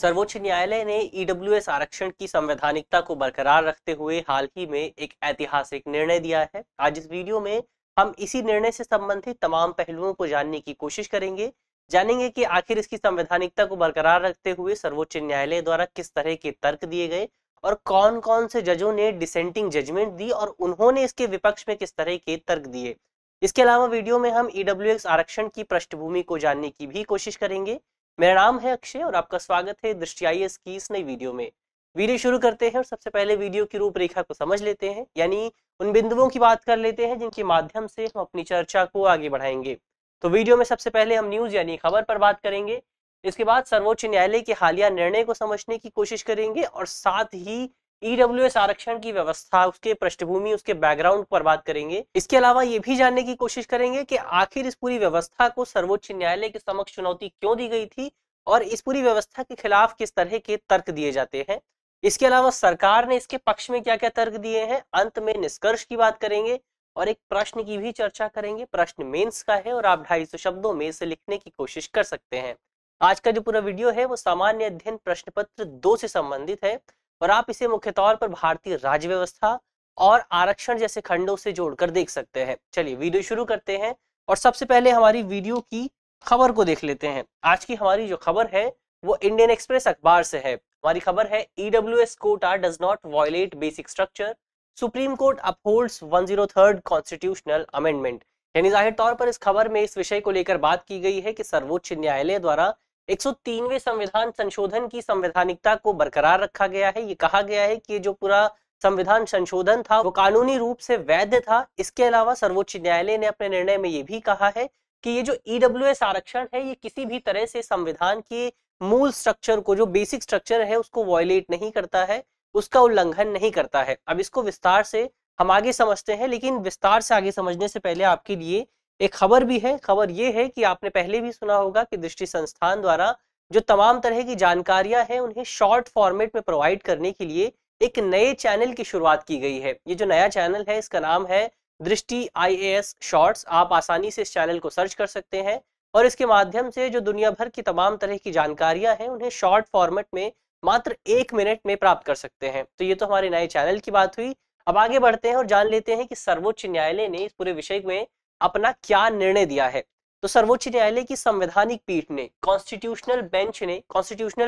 सर्वोच्च न्यायालय ने ईडब्ल्यूएस आरक्षण की संवैधानिकता को बरकरार रखते हुए हाल ही में एक ऐतिहासिक निर्णय दिया है। आज इस वीडियो में हम इसी निर्णय से संबंधित तमाम पहलुओं को जानने की कोशिश करेंगे। जानेंगे कि आखिर इसकी संवैधानिकता को बरकरार रखते हुए सर्वोच्च न्यायालय द्वारा किस तरह के तर्क दिए गए और कौन कौन से जजों ने डिसेंटिंग जजमेंट दी और उन्होंने इसके विपक्ष में किस तरह के तर्क दिए। इसके अलावा वीडियो में हम ईडब्ल्यूएस आरक्षण की पृष्ठभूमि को जानने की भी कोशिश करेंगे। मेरा नाम है अक्षय और आपका स्वागत है दृष्टि आईएएस की इस नई वीडियो में। वीडियो शुरू करते हैं और सबसे पहले वीडियो की रूपरेखा को समझ लेते हैं, यानी उन बिंदुओं की बात कर लेते हैं जिनके माध्यम से हम अपनी चर्चा को आगे बढ़ाएंगे। तो वीडियो में सबसे पहले हम न्यूज यानी खबर पर बात करेंगे। इसके बाद सर्वोच्च न्यायालय के हालिया निर्णय को समझने की कोशिश करेंगे और साथ ही ईडब्ल्यूएस आरक्षण की व्यवस्था, उसके पृष्ठभूमि, उसके बैकग्राउंड पर बात करेंगे। इसके अलावा ये भी जानने की कोशिश करेंगे कि आखिर इस पूरी व्यवस्था को सर्वोच्च न्यायालय के समक्ष चुनौती क्यों दी गई थी और इस पूरी व्यवस्था के खिलाफ किस तरह के तर्क दिए जाते हैं। इसके अलावा सरकार ने इसके पक्ष में क्या क्या तर्क दिए हैं। अंत में निष्कर्ष की बात करेंगे और एक प्रश्न की भी चर्चा करेंगे। प्रश्न मेंस का है और आप 250 शब्दों में इसे लिखने की कोशिश कर सकते हैं। आज का जो पूरा वीडियो है वो सामान्य अध्ययन प्रश्न पत्र 2 से संबंधित है और आप इसे मुख्य तौर पर भारतीय राज्य व्यवस्था और आरक्षण जैसे खंडों से जोड़कर देख सकते हैं। चलिए वीडियो शुरू करते हैं और सबसे पहले हमारी वीडियो की खबर को देख लेते हैं। आज की हमारी जो खबर है वो इंडियन एक्सप्रेस अखबार से है। हमारी खबर है EWS quota does not violate basic structure, supreme court upholds 103rd constitutional amendment. यानी जाहिर तौर पर इस खबर में इस विषय को लेकर बात की गई है कि सर्वोच्च न्यायालय द्वारा 103वें संविधान संशोधन की संवैधानिकता को बरकरार रखा गया है। ये कहा गया है कि जो पूरा संविधान संशोधन था वो कानूनी रूप से वैध था। इसके अलावा सर्वोच्च न्यायालय ने अपने निर्णय में ये भी कहा है कि ये जो ईडब्ल्यूएस आरक्षण है ये किसी भी तरह से संविधान के मूल स्ट्रक्चर को, जो बेसिक स्ट्रक्चर है, उसको वायलेट नहीं करता है, उसका उल्लंघन नहीं करता है। अब इसको विस्तार से हम आगे समझते हैं, लेकिन विस्तार से आगे समझने से पहले आपके लिए एक खबर भी है। खबर ये है कि आपने पहले भी सुना होगा कि दृष्टि संस्थान द्वारा जो तमाम तरह की जानकारियां हैं उन्हें शॉर्ट फॉर्मेट में प्रोवाइड करने के लिए एक नए चैनल की शुरुआत की गई है। ये जो नया चैनल है इसका नाम है दृष्टि आईएएस शॉर्ट्स। आप आसानी से इस चैनल को सर्च कर सकते हैं और इसके माध्यम से जो दुनिया भर की तमाम तरह की जानकारियां हैं उन्हें शॉर्ट फॉर्मेट में मात्र 1 मिनट में प्राप्त कर सकते हैं। तो ये तो हमारे नए चैनल की बात हुई। अब आगे बढ़ते हैं और जान लेते हैं कि सर्वोच्च न्यायालय ने इस पूरे विषय में अपना क्या निर्णय दिया है। तो सर्वोच्च न्यायालय की संवैधानिक पीठ ने, कॉन्स्टिट्यूशनल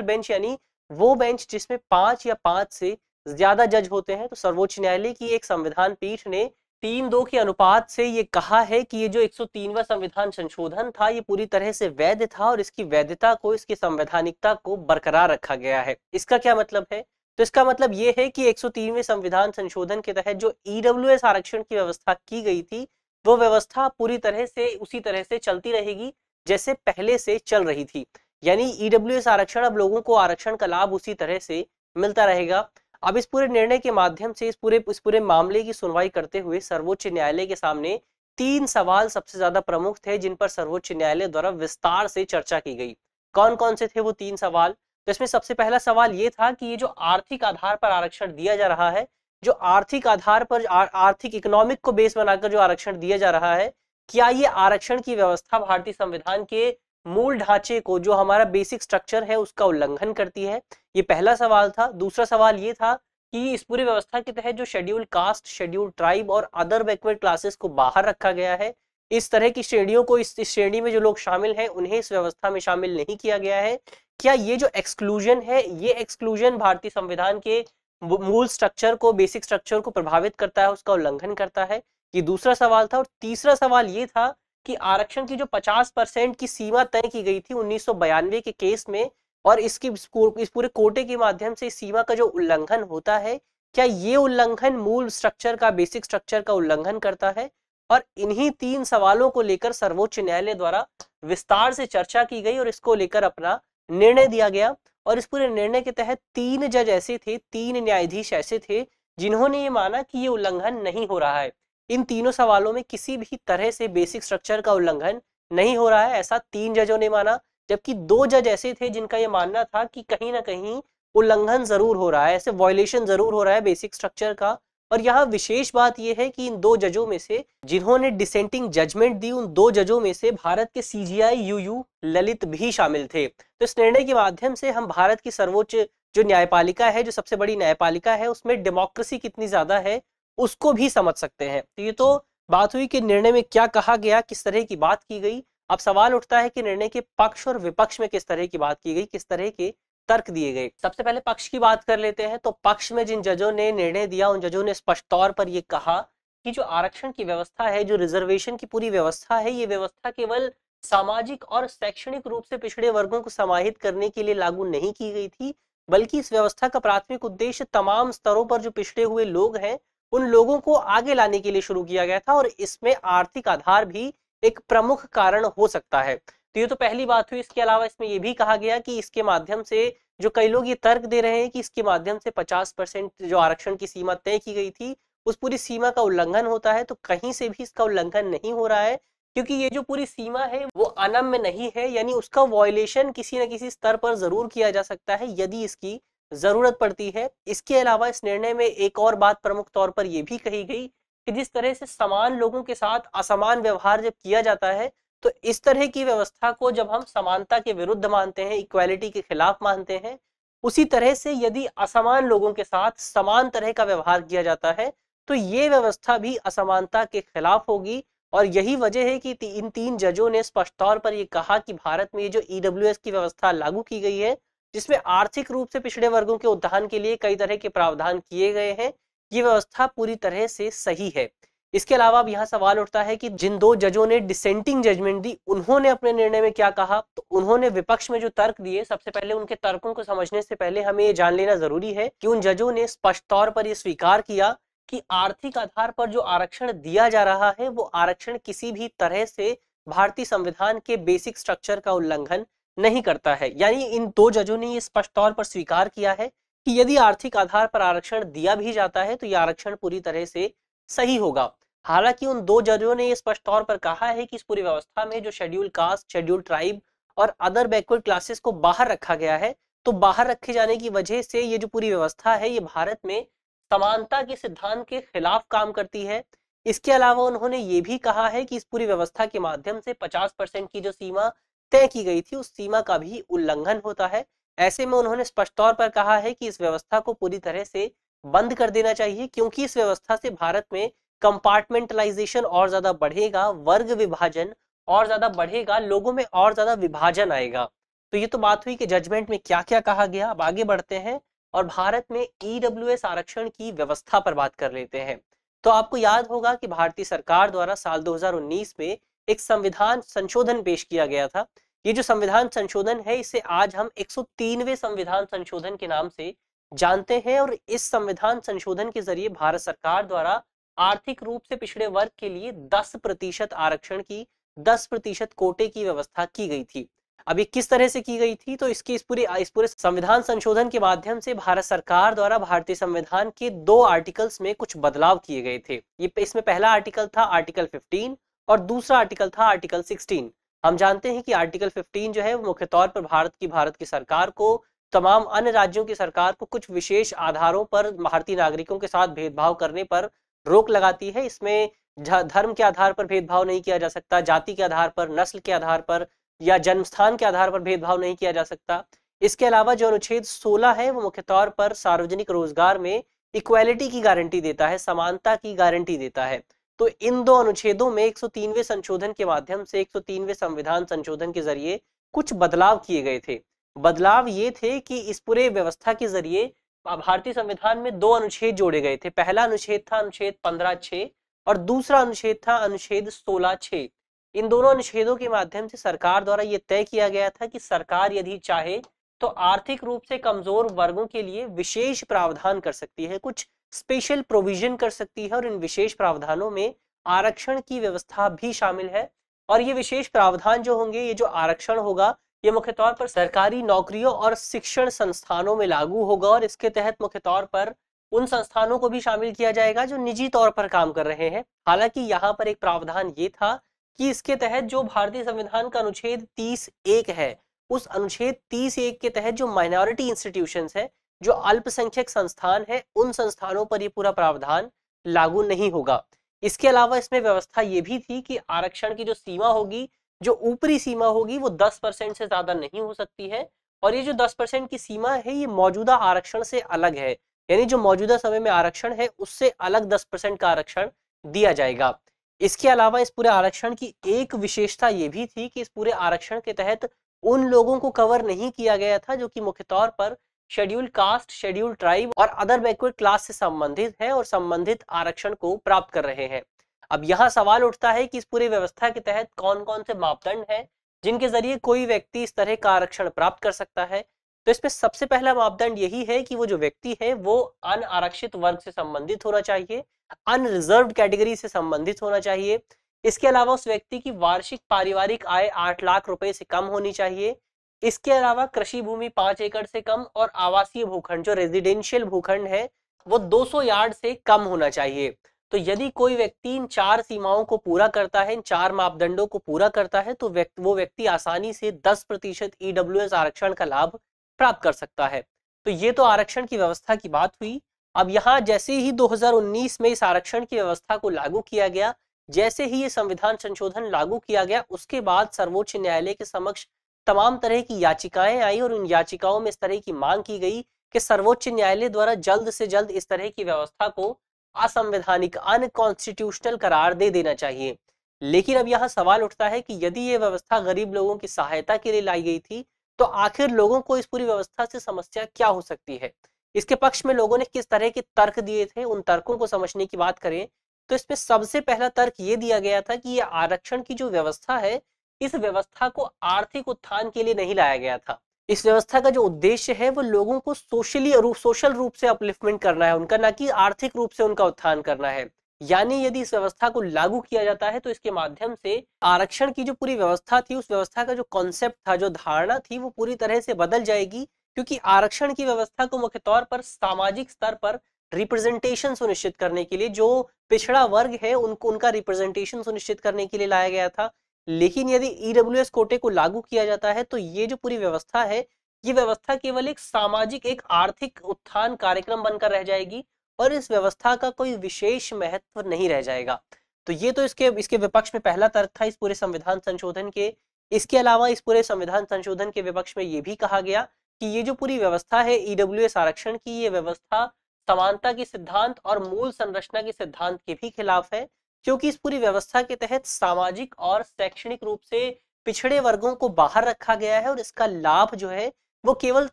बेंच यानी वो बेंच जिसमें 5 या 5 से ज्यादा जज होते हैं, तो सर्वोच्च न्यायालय की एक संविधान पीठ ने 3-2 के अनुपात से ये कहा है कि ये जो 103वां संविधान संशोधन था ये पूरी तरह से वैध था और इसकी वैधता को, इसकी संवैधानिकता को बरकरार रखा गया है। इसका क्या मतलब है? तो इसका मतलब ये है कि 103वें संविधान संशोधन के तहत जो ईडब्ल्यूएस आरक्षण की व्यवस्था की गई थी वो व्यवस्था पूरी तरह से उसी तरह से चलती रहेगी जैसे पहले से चल रही थी। यानी ईडब्ल्यूएस आरक्षण, अब लोगों को आरक्षण का लाभ उसी तरह से मिलता रहेगा। अब इस पूरे निर्णय के माध्यम से इस पूरे मामले की सुनवाई करते हुए सर्वोच्च न्यायालय के सामने 3 सवाल सबसे ज्यादा प्रमुख थे जिन पर सर्वोच्च न्यायालय द्वारा विस्तार से चर्चा की गई। कौन कौन से थे वो 3 सवाल? तो इसमें सबसे पहला सवाल ये था कि ये जो आर्थिक आधार पर आरक्षण दिया जा रहा है, जो आर्थिक आधार पर आर्थिक इकोनॉमिक को बेस बनाकर जो आरक्षण दिया जा रहा है, क्या ये आरक्षण की व्यवस्था भारतीय संविधान के मूल ढांचे को, जो हमारा बेसिक स्ट्रक्चर है, उसका उल्लंघन करती है? ये पहला सवाल था। दूसरा सवाल ये था कि इस पूरी व्यवस्था के तहत जो शेड्यूल कास्ट, शेड्यूल ट्राइब और अदर बैकवर्ड क्लासेस को बाहर रखा गया है, इस तरह की श्रेणियों को, इस श्रेणी में जो लोग शामिल हैं उन्हें इस व्यवस्था में शामिल नहीं किया गया है। क्या ये जो एक्सक्लूजन है, ये एक्सक्लूजन भारतीय संविधान के मूल स्ट्रक्चर को, बेसिक स्ट्रक्चर को प्रभावित करता है, उसका उल्लंघन करता है? ये दूसरा सवाल था। और तीसरा सवाल ये था कि आरक्षण की जो 50% की सीमा तय की गई थी 1992 के केस में, और इस पूरे कोटे के माध्यम से इस सीमा का जो उल्लंघन होता है, क्या ये उल्लंघन मूल स्ट्रक्चर का, बेसिक स्ट्रक्चर का उल्लंघन करता है? और इन्हीं 3 सवालों को लेकर सर्वोच्च न्यायालय द्वारा विस्तार से चर्चा की गई और इसको लेकर अपना निर्णय दिया गया। और इस पूरे निर्णय के तहत 3 जज ऐसे थे, 3 न्यायाधीश ऐसे थे जिन्होंने ये माना कि ये उल्लंघन नहीं हो रहा है। इन तीनों सवालों में किसी भी तरह से बेसिक स्ट्रक्चर का उल्लंघन नहीं हो रहा है, ऐसा 3 जजों ने माना। जबकि 2 जज ऐसे थे जिनका यह मानना था कि कहीं ना कहीं उल्लंघन जरूर हो रहा है, ऐसे वायलेशन जरूर हो रहा है बेसिक स्ट्रक्चर का, और यहाँ विशेष बात यह है कि इन दो जजों में से जिन्होंने डिसेंटिंग जजमेंट दी, उन दो जजों में से भारत के CJI UU ललित भी शामिल थे। तो इस निर्णय के माध्यम से हम भारत की सर्वोच्च जो न्यायपालिका है, जो सबसे बड़ी न्यायपालिका है, उसमें डेमोक्रेसी कितनी ज्यादा है उसको भी समझ सकते हैं। तो ये तो बात हुई कि निर्णय में क्या कहा गया, किस तरह की बात की गई। अब सवाल उठता है कि निर्णय के पक्ष और विपक्ष में किस तरह की बात की गई, किस तरह के तर्क दिए गए। सबसे पहले पक्ष की बात कर लेते हैं। तो पक्ष में जिन जजों ने निर्णय दिया, उन जजों ने स्पष्ट तौर पर यह कहा कि जो आरक्षण की व्यवस्था है, जो रिजर्वेशन की पूरी व्यवस्था है, ये व्यवस्था केवल सामाजिक और शैक्षणिक रूप से पिछड़े वर्गों को समाहित करने के लिए लागू नहीं की गई थी, बल्कि इस व्यवस्था का प्राथमिक उद्देश्य तमाम स्तरों पर जो पिछड़े हुए लोग हैं, उन लोगों को आगे लाने के लिए शुरू किया गया था, और इसमें आर्थिक आधार भी एक प्रमुख कारण हो सकता है। तो ये तो पहली बात हुई। इसके अलावा इसमें यह भी कहा गया कि इसके माध्यम से जो कई लोग ये तर्क दे रहे हैं कि इसके माध्यम से 50% जो आरक्षण की सीमा तय की गई थी, उस पूरी सीमा का उल्लंघन होता है, तो कहीं से भी इसका उल्लंघन नहीं हो रहा है, क्योंकि ये जो पूरी सीमा है वो अनम्य नहीं है, यानी उसका वॉयलेशन किसी न किसी स्तर पर जरूर किया जा सकता है यदि इसकी जरूरत पड़ती है। इसके अलावा इस निर्णय में एक और बात प्रमुख तौर पर यह भी कही गई कि जिस तरह से समान लोगों के साथ असमान व्यवहार जब किया जाता है, तो इस तरह की व्यवस्था को जब हम समानता के विरुद्ध मानते हैं, इक्वालिटी के खिलाफ मानते हैं, उसी तरह से यदि असमान लोगों के साथ समान तरह का व्यवहार किया जाता है, तो ये व्यवस्था भी असमानता के खिलाफ होगी। और यही वजह है कि इन तीन जजों ने स्पष्ट तौर पर यह कहा कि भारत में ये जो EWS की व्यवस्था लागू की गई है, जिसमें आर्थिक रूप से पिछड़े वर्गों के उत्थान के लिए कई तरह के प्रावधान किए गए हैं, ये व्यवस्था पूरी तरह से सही है। इसके अलावा अब यहाँ सवाल उठता है कि जिन दो जजों ने डिसेंटिंग जजमेंट दी, उन्होंने अपने निर्णय में क्या कहा। तो उन्होंने विपक्ष में जो तर्क दिए, सबसे पहले उनके तर्कों को समझने से पहले हमें ये जान लेना जरूरी है कि उन जजों ने स्पष्ट तौर पर यह स्वीकार किया कि आर्थिक आधार पर जो आरक्षण दिया जा रहा है, वो आरक्षण किसी भी तरह से भारतीय संविधान के बेसिक स्ट्रक्चर का उल्लंघन नहीं करता है। यानी इन दो जजों ने यह स्पष्ट तौर पर स्वीकार किया है कि यदि आर्थिक आधार पर आरक्षण दिया भी जाता है, तो यह आरक्षण पूरी तरह से सही होगा। हालांकि उन दो जजों ने यह स्पष्ट तौर पर कहा है कि इस पूरी व्यवस्था में जो शेड्यूल कास्ट, शेड्यूल ट्राइब और अदर बैकवर्ड क्लासेस को बाहर रखा गया है, तो बाहर रखे जाने की वजह से ये जो पूरी व्यवस्था है, ये भारत में समानता के सिद्धांत के खिलाफ काम करती है। इसके अलावा उन्होंने ये भी कहा है कि इस पूरी व्यवस्था के माध्यम से 50% की जो सीमा तय की गई थी, उस सीमा का भी उल्लंघन होता है। ऐसे में उन्होंने स्पष्ट तौर पर कहा है कि इस व्यवस्था को पूरी तरह से बंद कर देना चाहिए, क्योंकि इस व्यवस्था से भारत में कंपार्टमेंटलाइजेशन और ज्यादा बढ़ेगा, वर्ग विभाजन और ज्यादा बढ़ेगा, लोगों में और ज्यादा विभाजन आएगा। तो ये तो बात हुई कि जजमेंट में क्या क्या कहा गया। अब आगे बढ़ते हैं और भारत में EWS आरक्षण की व्यवस्था पर बात कर लेते हैं। तो आपको याद होगा कि भारतीय सरकार द्वारा साल 2019 में एक संविधान संशोधन पेश किया गया था। ये जो संविधान संशोधन है, इसे आज हम 103वें संविधान संशोधन के नाम से जानते हैं, और इस संविधान संशोधन के जरिए भारत सरकार द्वारा आर्थिक रूप से पिछड़े वर्ग के लिए 10% आरक्षण की, 10% कोटे की व्यवस्था की गई थी। अभी किस तरह से की गई थी, तो इस पूरे संविधान संशोधन के माध्यम से भारत सरकार द्वारा भारतीय संविधान के 2 आर्टिकल्स में कुछ बदलाव किए गए थे। ये इसमें पहला आर्टिकल था आर्टिकल 15 और दूसरा आर्टिकल था आर्टिकल 16। हम जानते हैं कि आर्टिकल 15 जो है वो मुख्य तौर पर भारत की सरकार को, तमाम अन्य राज्यों की सरकार को कुछ विशेष आधारों पर भारतीय नागरिकों के साथ भेदभाव करने पर रोक लगाती है। इसमें धर्म के आधार पर भेदभाव नहीं किया जा सकता, जाति के आधार पर, नस्ल के आधार पर या जन्म स्थान के आधार पर भेदभाव नहीं किया जा सकता। इसके अलावा जो अनुच्छेद 16 है, वो मुख्य तौर पर सार्वजनिक रोजगार में इक्वालिटी की गारंटी देता है, समानता की गारंटी देता है। तो इन दो अनुच्छेदों में 103वें संशोधन के माध्यम से, 103वें संविधान संशोधन के जरिए कुछ बदलाव किए गए थे। बदलाव ये थे कि इस पूरे व्यवस्था के जरिए भारतीय संविधान में 2 अनुच्छेद जोड़े गए थे। पहला अनुच्छेद था अनुच्छेद 15(6) और दूसरा अनुच्छेद था अनुच्छेद 16(6). इन दोनों अनुच्छेदों के माध्यम से सरकार द्वारा यह तय किया गया था कि सरकार यदि चाहे तो आर्थिक रूप से कमजोर वर्गों के लिए विशेष प्रावधान कर सकती है, कुछ स्पेशल प्रोविजन कर सकती है, और इन विशेष प्रावधानों में आरक्षण की व्यवस्था भी शामिल है। और ये विशेष प्रावधान जो होंगे, ये जो आरक्षण होगा, ये मुख्य तौर पर सरकारी नौकरियों और शिक्षण संस्थानों में लागू होगा, और इसके तहत मुख्य तौर पर उन संस्थानों को भी शामिल किया जाएगा जो निजी तौर पर काम कर रहे हैं। हालांकि यहाँ पर एक प्रावधान ये था कि इसके तहत जो भारतीय संविधान का अनुच्छेद 30(1) है, उस अनुच्छेद 30(1) के तहत जो माइनॉरिटी इंस्टीट्यूशंस है, जो अल्पसंख्यक संस्थान है, उन संस्थानों पर ये पूरा प्रावधान लागू नहीं होगा। इसके अलावा इसमें व्यवस्था ये भी थी कि आरक्षण की जो सीमा होगी, जो ऊपरी सीमा होगी, वो 10% से ज्यादा नहीं हो सकती है। और ये जो 10% की सीमा है, ये मौजूदा आरक्षण से अलग है, यानी जो मौजूदा समय में आरक्षण है उससे अलग 10% का आरक्षण दिया जाएगा। इसके अलावा इस पूरे आरक्षण की एक विशेषता ये भी थी कि इस पूरे आरक्षण के तहत उन लोगों को कवर नहीं किया गया था जो कि मुख्य तौर पर शेड्यूल्ड कास्ट, शेड्यूल्ड ट्राइब और अदर बैकवर्ड क्लास से संबंधित है और संबंधित आरक्षण को प्राप्त कर रहे हैं। अब यहाँ सवाल उठता है कि इस पूरी व्यवस्था के तहत कौन कौन से मापदंड हैं जिनके जरिए कोई व्यक्ति इस तरह का आरक्षण प्राप्त कर सकता है। तो इसमें सबसे पहला मापदंड यही है कि वो जो व्यक्ति है वो अनारक्षित वर्ग से संबंधित होना चाहिए, अनरिजर्व्ड कैटेगरी से संबंधित होना चाहिए। इसके अलावा उस व्यक्ति की वार्षिक पारिवारिक आय 8 लाख रुपए से कम होनी चाहिए। इसके अलावा कृषि भूमि 5 एकड़ से कम और आवासीय भूखंड, जो रेजिडेंशियल भूखंड है, वो 200 यार्ड से कम होना चाहिए। तो यदि कोई व्यक्ति इन 4 सीमाओं को पूरा करता है, इन 4 मापदंडों को पूरा करता है, तो वो व्यक्ति आसानी से 10% ईडब्ल्यूएस आरक्षण का लाभ प्राप्त कर सकता है। तो ये तो आरक्षण की व्यवस्था की बात हुई। अब यहाँ जैसे ही 2019 में इस आरक्षण की व्यवस्था को लागू किया गया, जैसे ही ये संविधान संशोधन लागू किया गया, उसके बाद सर्वोच्च न्यायालय के समक्ष तमाम तरह की याचिकाएं आई और उन याचिकाओं में इस तरह की मांग की गई कि सर्वोच्च न्यायालय द्वारा जल्द से जल्द इस तरह की व्यवस्था को असंवैधानिक, अनकॉन्स्टिट्यूशनल करार दे देना चाहिए। लेकिन अब यहाँ सवाल उठता है कि यदि ये व्यवस्था गरीब लोगों की सहायता के लिए लाई गई थी, तो आखिर लोगों को इस पूरी व्यवस्था से समस्या क्या हो सकती है। इसके पक्ष में लोगों ने किस तरह के तर्क दिए थे, उन तर्कों को समझने की बात करें तो इसमें सबसे पहला तर्क ये दिया गया था कि ये आरक्षण की जो व्यवस्था है, इस व्यवस्था को आर्थिक उत्थान के लिए नहीं लाया गया था। इस व्यवस्था का जो उद्देश्य है वो लोगों को सोशल रूप से अपलिफ्टमेंट करना है उनका, ना कि आर्थिक रूप से उनका उत्थान करना है। यानी यदि इस व्यवस्था को लागू किया जाता है तो इसके माध्यम से आरक्षण की जो पूरी व्यवस्था थी, उस व्यवस्था का जो कॉन्सेप्ट था, जो धारणा थी, वो पूरी तरह से बदल जाएगी। क्योंकि आरक्षण की व्यवस्था को मुख्य तौर पर सामाजिक स्तर पर रिप्रेजेंटेशन सुनिश्चित करने के लिए, जो पिछड़ा वर्ग है उनको उनका रिप्रेजेंटेशन सुनिश्चित करने के लिए लाया गया था। लेकिन यदि ईडब्ल्यूएस कोटे को लागू किया जाता है तो ये जो पूरी व्यवस्था है, ये व्यवस्था केवल एक सामाजिक, एक आर्थिक उत्थान कार्यक्रम बनकर रह जाएगी और इस व्यवस्था का कोई विशेष महत्व नहीं रह जाएगा। तो ये तो इसके विपक्ष में पहला तर्क था इस पूरे संविधान संशोधन के। इसके अलावा इस पूरे संविधान संशोधन के विपक्ष में ये भी कहा गया कि ये जो पूरी व्यवस्था है ईडब्ल्यूएस आरक्षण की, ये व्यवस्था समानता के सिद्धांत और मूल संरचना के सिद्धांत के भी खिलाफ है, क्योंकि इस पूरी व्यवस्था के तहत सामाजिक और शैक्षणिक रूप से पिछड़े वर्गों को बाहर रखा गया है और इसका लाभ जो है वो केवल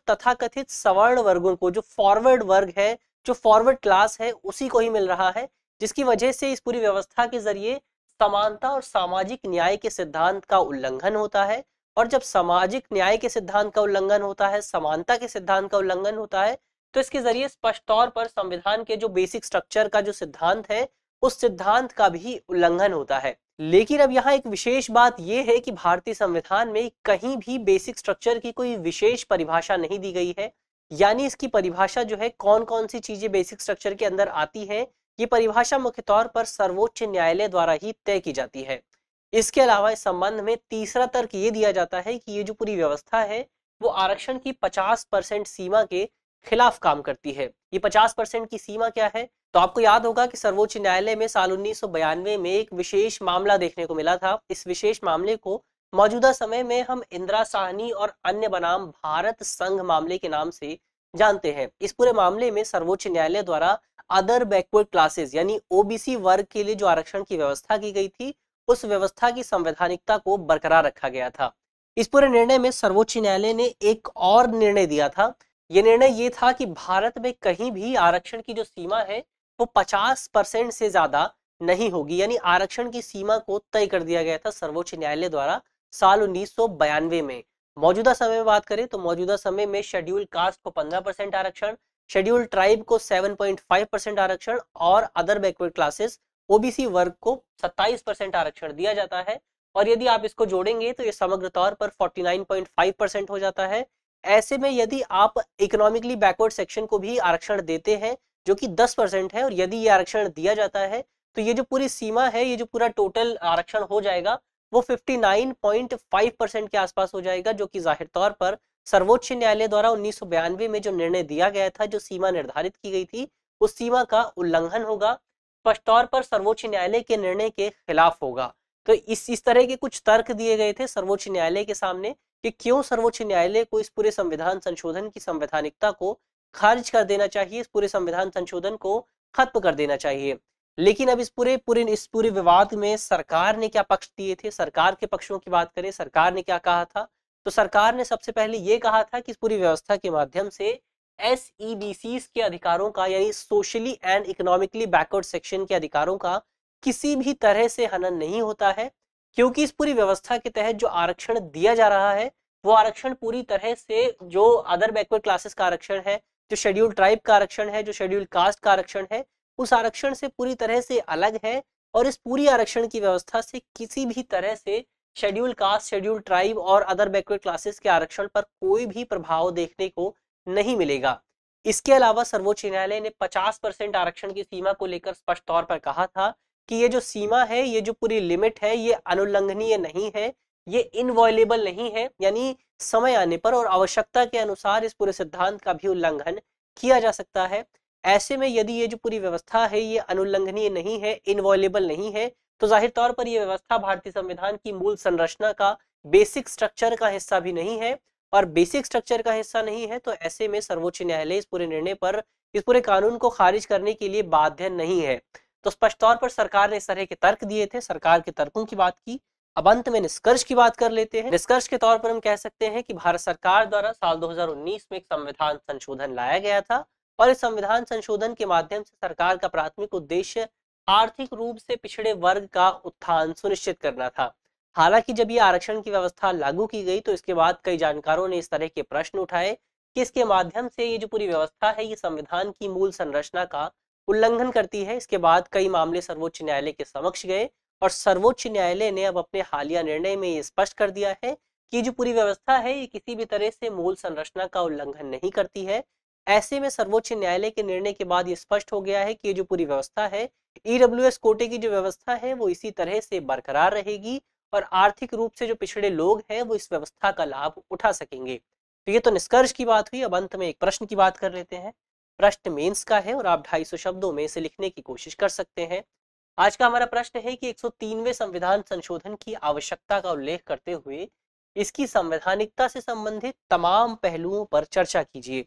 तथाकथित सवर्ण वर्गों को, जो फॉरवर्ड वर्ग है, जो फॉरवर्ड क्लास है, उसी को ही मिल रहा है। जिसकी वजह से इस पूरी व्यवस्था के जरिए समानता और सामाजिक न्याय के सिद्धांत का उल्लंघन होता है। और जब सामाजिक न्याय के सिद्धांत का उल्लंघन होता है, समानता के सिद्धांत का उल्लंघन होता है, तो इसके जरिए स्पष्ट तौर पर संविधान के जो बेसिक स्ट्रक्चर का जो सिद्धांत है, उस सिद्धांत का भी उल्लंघन होता है। लेकिन अब यहाँ एक विशेष बात यह है कि भारतीय संविधान में कहीं भी बेसिक स्ट्रक्चर की कोई विशेष परिभाषा नहीं दी गई है। यानी इसकी परिभाषा जो है, कौन कौन सी चीजें बेसिक स्ट्रक्चर के अंदर आती है, ये परिभाषा मुख्य तौर पर सर्वोच्च न्यायालय द्वारा ही तय की जाती है। इसके अलावा इस संबंध में तीसरा तर्क ये दिया जाता है कि ये जो पूरी व्यवस्था है वो आरक्षण की 50% सीमा के खिलाफ काम करती है। ये 50% की सीमा क्या है? तो आपको याद होगा कि सर्वोच्च न्यायालय में साल 1992 में एक विशेष मामला देखने को मिला था। इस विशेष मामले को मौजूदा समय में हम इंदिरा साहनी और अन्य बनाम भारत संघ मामले के नाम से जानते हैं। इस पूरे मामले में सर्वोच्च न्यायालय द्वारा अदर बैकवर्ड क्लासेस यानी ओबीसी वर्ग के लिए जो आरक्षण की व्यवस्था की गई थी, उस व्यवस्था की संवैधानिकता को बरकरार रखा गया था। इस पूरे निर्णय में सर्वोच्च न्यायालय ने एक और निर्णय दिया था। यह निर्णय ये था कि भारत में कहीं भी आरक्षण की जो सीमा है वो 50% से ज्यादा नहीं होगी। यानी आरक्षण की सीमा को तय कर दिया गया था सर्वोच्च न्यायालय द्वारा साल 1992 में। मौजूदा समय में बात करें तो मौजूदा समय में शेड्यूल कास्ट को 15% आरक्षण, शेड्यूल ट्राइब को 7.5% आरक्षण और अदर बैकवर्ड क्लासेस ओबीसी वर्ग को 27% आरक्षण दिया जाता है। और यदि आप इसको जोड़ेंगे तो ये समग्र तौर पर 49.5% हो जाता है। ऐसे में यदि आप इकोनॉमिकली बैकवर्ड सेक्शन को भी आरक्षण देते हैं जो कि 10% है, और यदि ये आरक्षण दिया जाता है तो ये जो पूरी सीमा है, ये जो पूरा टोटल आरक्षण हो जाएगा वो 59.5% के आसपास हो जाएगा, जो कि जाहिर तौर पर सर्वोच्च न्यायालय द्वारा 1992 में जो निर्णय दिया गया था, जो सीमा निर्धारित की गई थी, उस सीमा का उल्लंघन होगा। स्पष्ट तौर पर सर्वोच्च न्यायालय के निर्णय के खिलाफ होगा। तो इस तरह के कुछ तर्क दिए गए थे सर्वोच्च न्यायालय के सामने कि क्यों सर्वोच्च न्यायालय को इस पूरे संविधान संशोधन की संवैधानिकता को खारिज कर देना चाहिए, इस पूरे संविधान संशोधन को खत्म कर देना चाहिए। लेकिन अब इस पूरे विवाद में सरकार ने क्या पक्ष दिए थे, सरकार के पक्षों की बात करें, सरकार ने क्या कहा था। तो सरकार ने सबसे पहले ये कहा था कि इस पूरी व्यवस्था के माध्यम से SEBCs के अधिकारों का, यानी socially and economically backward section के अधिकारों का किसी भी तरह से हनन नहीं होता है, क्योंकि इस पूरी व्यवस्था के तहत जो आरक्षण दिया जा रहा है वो आरक्षण पूरी तरह से जो अदर बैकवर्ड क्लासेस का आरक्षण है, जो शेड्यूल ट्राइब का आरक्षण है, जो शेड्यूल कास्ट का आरक्षण है, उस आरक्षण से पूरी तरह से अलग है। और इस पूरी आरक्षण की व्यवस्था से किसी भी तरह से शेड्यूल कास्ट, शेड्यूल ट्राइब और अदर बैकवर्ड क्लासेस के आरक्षण पर कोई भी प्रभाव देखने को नहीं मिलेगा। इसके अलावा सर्वोच्च न्यायालय ने 50% आरक्षण की सीमा को लेकर स्पष्ट तौर पर कहा था कि ये जो सीमा है, ये जो पूरी लिमिट है, ये अनुल्लंघनीय नहीं है, ये इनवॉयलेबल नहीं है, यानी समय आने पर और आवश्यकता के अनुसार इस पूरे सिद्धांत का भी उल्लंघन किया जा सकता है। ऐसे में यदि ये जो पूरी व्यवस्था है ये अनुल्लंघनीय नहीं है, इनवॉयलेबल नहीं है, तो जाहिर तौर पर यह व्यवस्था भारतीय संविधान की मूल संरचना का, बेसिक स्ट्रक्चर का हिस्सा भी नहीं है। और बेसिक स्ट्रक्चर का हिस्सा नहीं है तो ऐसे में सर्वोच्च न्यायालय इस पूरे निर्णय पर, इस पूरे कानून को खारिज करने के लिए बाध्य नहीं है। तो स्पष्ट तौर पर सरकार ने इस तरह के तर्क दिए थे, सरकार के तर्कों की बात की। अब अंत में निष्कर्ष की बात कर लेते हैं। निष्कर्ष के तौर पर हम कह सकते हैं कि भारत सरकार द्वारा साल 2019 में एक संविधान संशोधन लाया गया था और इस संविधान संशोधन के माध्यम से सरकार का प्राथमिक उद्देश्य आर्थिक रूप से पिछड़े वर्ग का उत्थान सुनिश्चित करना था। हालांकि जब ये आरक्षण की व्यवस्था लागू की गई तो इसके बाद कई जानकारों ने इस तरह के प्रश्न उठाए कि इसके माध्यम से ये जो पूरी व्यवस्था है ये संविधान की मूल संरचना का उल्लंघन करती है। इसके बाद कई मामले सर्वोच्च न्यायालय के समक्ष गए और सर्वोच्च न्यायालय ने अब अपने हालिया निर्णय में ये स्पष्ट कर दिया है कि जो पूरी व्यवस्था है ये किसी भी तरह से मूल संरचना का उल्लंघन नहीं करती है। ऐसे में सर्वोच्च न्यायालय के निर्णय के बाद ये स्पष्ट हो गया है कि ये जो पूरी व्यवस्था है, EWS कोटे की जो व्यवस्था है वो इसी तरह से बरकरार रहेगी और आर्थिक रूप से जो पिछड़े लोग हैं वो इस व्यवस्था का लाभ उठा सकेंगे। तो ये तो निष्कर्ष की बात हुई। अब अंत में एक प्रश्न की बात कर लेते हैं। प्रश्न मेंस का है और आप 250 शब्दों में इसे लिखने की कोशिश कर सकते हैं। आज का हमारा प्रश्न है कि 103वें संविधान संशोधन की आवश्यकता का उल्लेख करते हुए इसकी संवैधानिकता से संबंधित तमाम पहलुओं पर चर्चा कीजिए।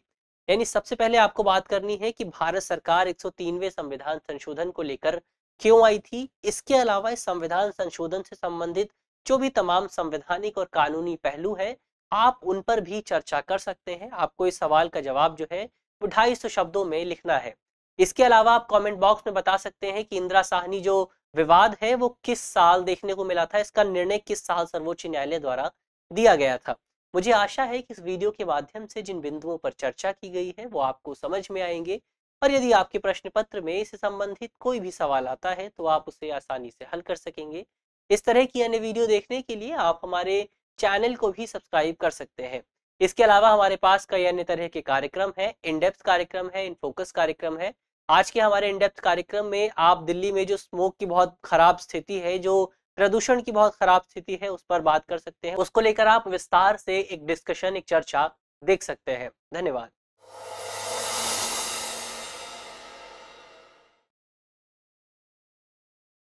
यानी सबसे पहले आपको बात करनी है कि भारत सरकार 103वें संविधान संशोधन को लेकर क्यों आई थी। इसके अलावा इस संविधान संशोधन से संबंधित जो भी तमाम संवैधानिक और कानूनी पहलू है आप उन पर भी चर्चा कर सकते हैं। आपको इस सवाल का जवाब जो है वो 250 शब्दों में लिखना है। इसके अलावा आप कमेंट बॉक्स में बता सकते हैं कि इंदिरा साहनी जो विवाद है वो किस साल देखने को मिला था, इसका निर्णय किस साल सर्वोच्च न्यायालय द्वारा दिया गया था। मुझे आशा है कि इस वीडियो के माध्यम से जिन बिंदुओं पर चर्चा की गई है वो आपको समझ में आएंगे और यदि आपके प्रश्न पत्र में इससे संबंधित कोई भी सवाल आता है तो आप उसे आसानी से हल कर सकेंगे। इस तरह की अन्य वीडियो देखने के लिए आप हमारे चैनल को भी सब्सक्राइब कर सकते हैं। इसके अलावा हमारे पास कई अन्य तरह के कार्यक्रम है, इन डेप्थ कार्यक्रम है, इन फोकस कार्यक्रम है। आज के हमारे इन डेप्थ कार्यक्रम में आप दिल्ली में जो स्मोक की बहुत खराब स्थिति है, जो प्रदूषण की बहुत खराब स्थिति है, उस पर बात कर सकते हैं। उसको लेकर आप विस्तार से एक डिस्कशन, एक चर्चा देख सकते हैं। धन्यवाद।